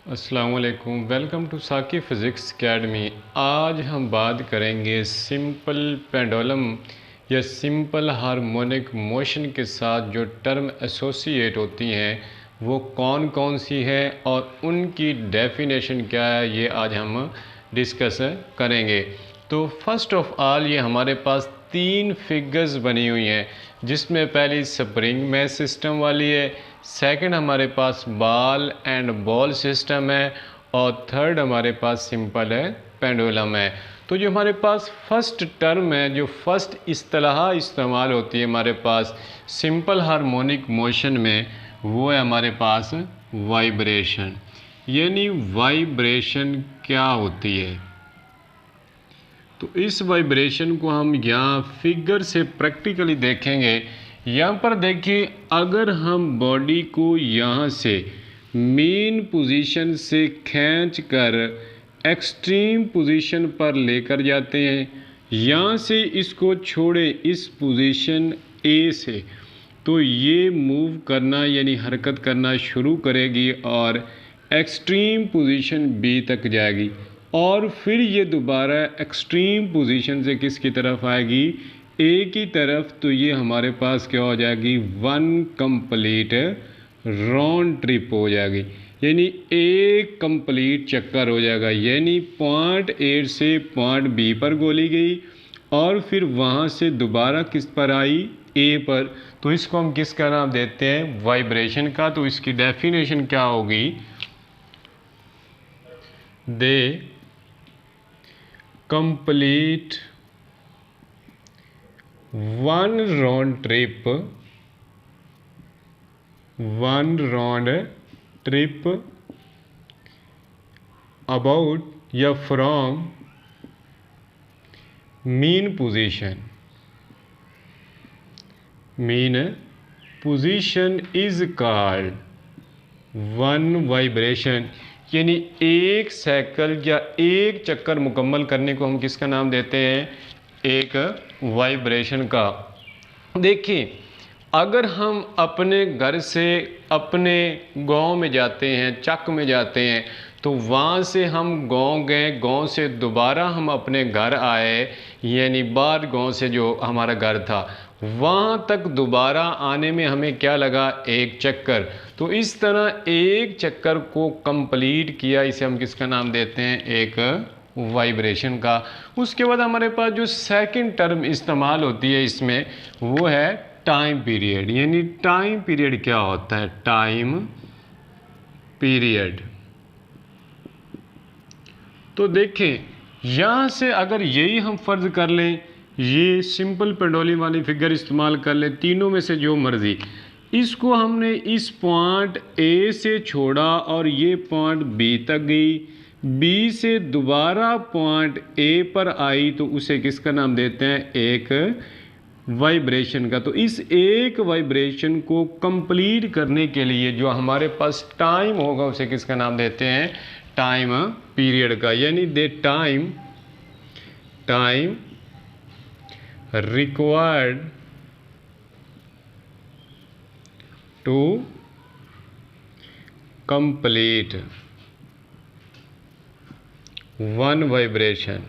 अस्सलाम वालेकुम, welcome to साकी फ़िज़िक्स अकेडमी। आज हम बात करेंगे सिंपल पेंडुलम या सिंपल हार्मोनिक मोशन के साथ जो टर्म एसोसिएट होती हैं वो कौन कौन सी है और उनकी डेफिनेशन क्या है, ये आज हम डिस्कस करेंगे। तो फर्स्ट ऑफ ऑल ये हमारे पास तीन फिगर्स बनी हुई हैं, जिसमें पहली स्प्रिंग मैस सिस्टम वाली है, सेकंड हमारे पास बॉल एंड बॉल सिस्टम है और थर्ड हमारे पास सिंपल है पेंडुलम है। तो जो हमारे पास फर्स्ट टर्म है, जो फर्स्ट इस्तेलाह इस्तेमाल होती है हमारे पास सिंपल हार्मोनिक मोशन में, वो है हमारे पास वाइब्रेशन। यानी वाइब्रेशन क्या होती है, तो इस वाइब्रेशन को हम यहाँ फिगर से प्रैक्टिकली देखेंगे। यहाँ पर देखिए, अगर हम बॉडी को यहाँ से मेन पोजीशन से खींच कर एक्सट्रीम पोजीशन पर लेकर जाते हैं, यहाँ से इसको छोड़े इस पोजीशन ए से, तो ये मूव करना यानी हरकत करना शुरू करेगी और एक्सट्रीम पोजीशन बी तक जाएगी और फिर ये दोबारा एक्सट्रीम पोजीशन से किसकी तरफ आएगी, ए की तरफ। तो ये हमारे पास क्या हो जाएगी, वन कंप्लीट राउंड ट्रिप हो जाएगी, यानी एक कंप्लीट चक्कर हो जाएगा। यानी पॉइंट ए से पॉइंट बी पर गोली गई और फिर वहाँ से दोबारा किस पर आई, ए पर। तो इसको हम किसका नाम देते हैं, वाइब्रेशन का। तो इसकी डेफिनेशन क्या होगी, दे complete one round trip about या from mean position is called one vibration। यानी एक साइकिल या एक चक्कर मुकम्मल करने को हम किसका नाम देते हैं, एक वाइब्रेशन का। देखिए, अगर हम अपने घर से अपने गांव में जाते हैं, चक में जाते हैं, तो वहाँ से हम गांव गए, गांव से दोबारा हम अपने घर आए, यानी बाहर गांव से जो हमारा घर था वहाँ तक दोबारा आने में हमें क्या लगा, एक चक्कर। तो इस तरह एक चक्कर को कंप्लीट किया, इसे हम किसका नाम देते हैं, एक वाइब्रेशन का। उसके बाद हमारे पास जो सेकंड टर्म इस्तेमाल होती है इसमें, वो है टाइम पीरियड। यानी टाइम पीरियड क्या होता है, टाइम पीरियड। तो देखें, यहाँ से अगर यही हम फर्ज कर लें, ये सिंपल पेंडुलम वाली फिगर इस्तेमाल कर लें, तीनों में से जो मर्जी, इसको हमने इस पॉइंट ए से छोड़ा और ये पॉइंट बी तक गई, बी से दोबारा पॉइंट ए पर आई, तो उसे किसका नाम देते हैं, एक वाइब्रेशन का। तो इस एक वाइब्रेशन को कंप्लीट करने के लिए जो हमारे पास टाइम होगा, उसे किसका नाम देते हैं, टाइम पीरियड का। यानी दे time required to complete one vibration।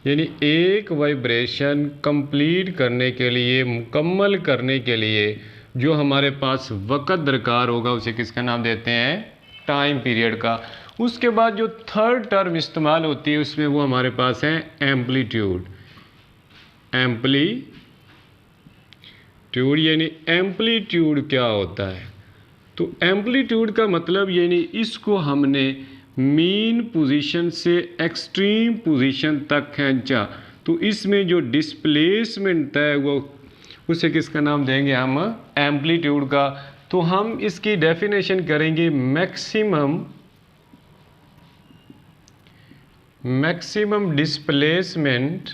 यानी एक वाइब्रेशन कंप्लीट करने के लिए, मुकम्मल करने के लिए जो हमारे पास वक़्त दरकार होगा, उसे किसका नाम देते हैं, टाइम पीरियड का। उसके बाद जो थर्ड टर्म इस्तेमाल होती है उसमें, वो हमारे पास है एम्पलीट्यूड। यानी एम्पलीट्यूड क्या होता है, तो एम्पलीट्यूड का मतलब यानी इसको हमने मीन पोजीशन से एक्सट्रीम पोजीशन तक खींचा, तो इसमें जो डिस्प्लेसमेंट है वो, उसे किसका नाम देंगे हम, एम्पलीट्यूड का। तो हम इसकी डेफिनेशन करेंगे maximum displacement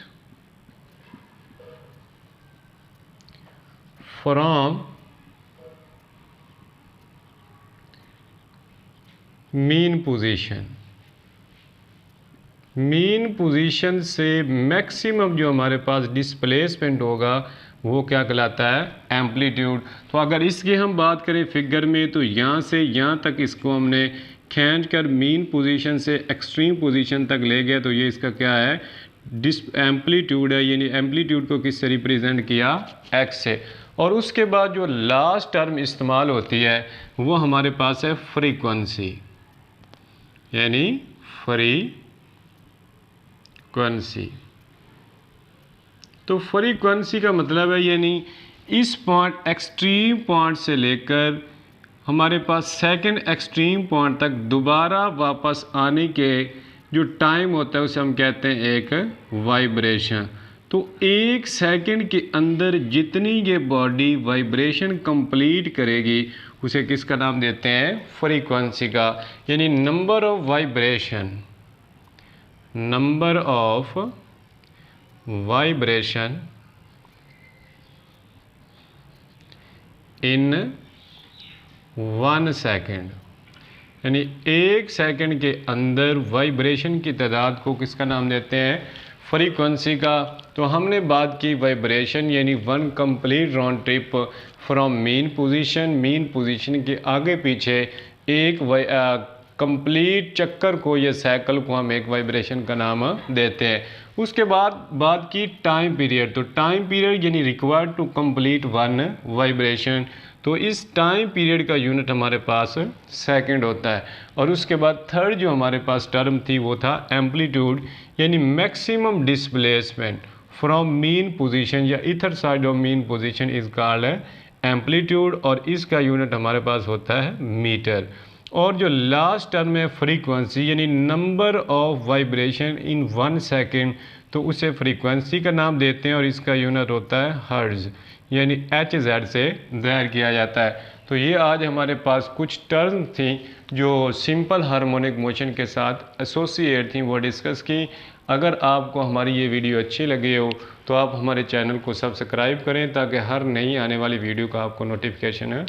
from mean position से मैक्सिमम जो हमारे पास डिस्प्लेसमेंट होगा, वो क्या कहलाता है, एम्पलीट्यूड। तो अगर इसकी हम बात करें फिगर में, तो यहाँ से यहाँ तक इसको हमने खींच कर मीन पोजीशन से एक्सट्रीम पोजीशन तक ले गया, तो ये इसका क्या है, एम्पलीट्यूड है, यानी एम्पलीट्यूड को किससे रिप्रेजेंट किया, एक्स से। और उसके बाद जो लास्ट टर्म इस्तेमाल होती है वो हमारे पास है फ्रीक्वेंसी, यानी फ्रीक्वेंसी। तो फ्रीक्वेंसी का मतलब है यानी इस पॉइंट एक्सट्रीम पॉइंट से लेकर हमारे पास सेकंड एक्सट्रीम पॉइंट तक दोबारा वापस आने के जो टाइम होता है उसे हम कहते हैं एक वाइब्रेशन। तो एक सेकंड के अंदर जितनी ये बॉडी वाइब्रेशन कंप्लीट करेगी उसे किसका नाम देते हैं, फ्रीक्वेंसी का, यानी number of vibration, number of vibration in 1 second, यानी एक सेकंड के अंदर वाइब्रेशन की तादाद को किसका नाम देते हैं, फ्रीक्वेंसी का। तो हमने बात की वाइब्रेशन यानी one complete round trip from mean position के आगे पीछे एक कंप्लीट चक्कर को या साइकिल को हम एक वाइब्रेशन का नाम देते हैं। उसके बाद बात की टाइम पीरियड, तो टाइम पीरियड यानी required to complete one vibration, तो इस टाइम पीरियड का यूनिट हमारे पास सेकंड होता है। और उसके बाद थर्ड जो हमारे पास टर्म थी वो था एम्पलीट्यूड, यानी maximum displacement from mean position या इधर side of mean position is called amplitude, और इसका यूनिट हमारे पास होता है मीटर। और जो लास्ट टर्म है फ्रीक्वेंसी यानी number of vibration in 1 second, तो उसे फ्रीक्वेंसी का नाम देते हैं और इसका यूनिट होता है हर्ट्ज, यानी HZ से ज़ाहिर किया जाता है। तो ये आज हमारे पास कुछ टर्म थी जो सिंपल हार्मोनिक मोशन के साथ एसोसिएट थी, वो डिस्कस की। अगर आपको हमारी ये वीडियो अच्छी लगी हो तो आप हमारे चैनल को सब्सक्राइब करें ताकि हर नई आने वाली वीडियो का आपको नोटिफिकेशन मिले।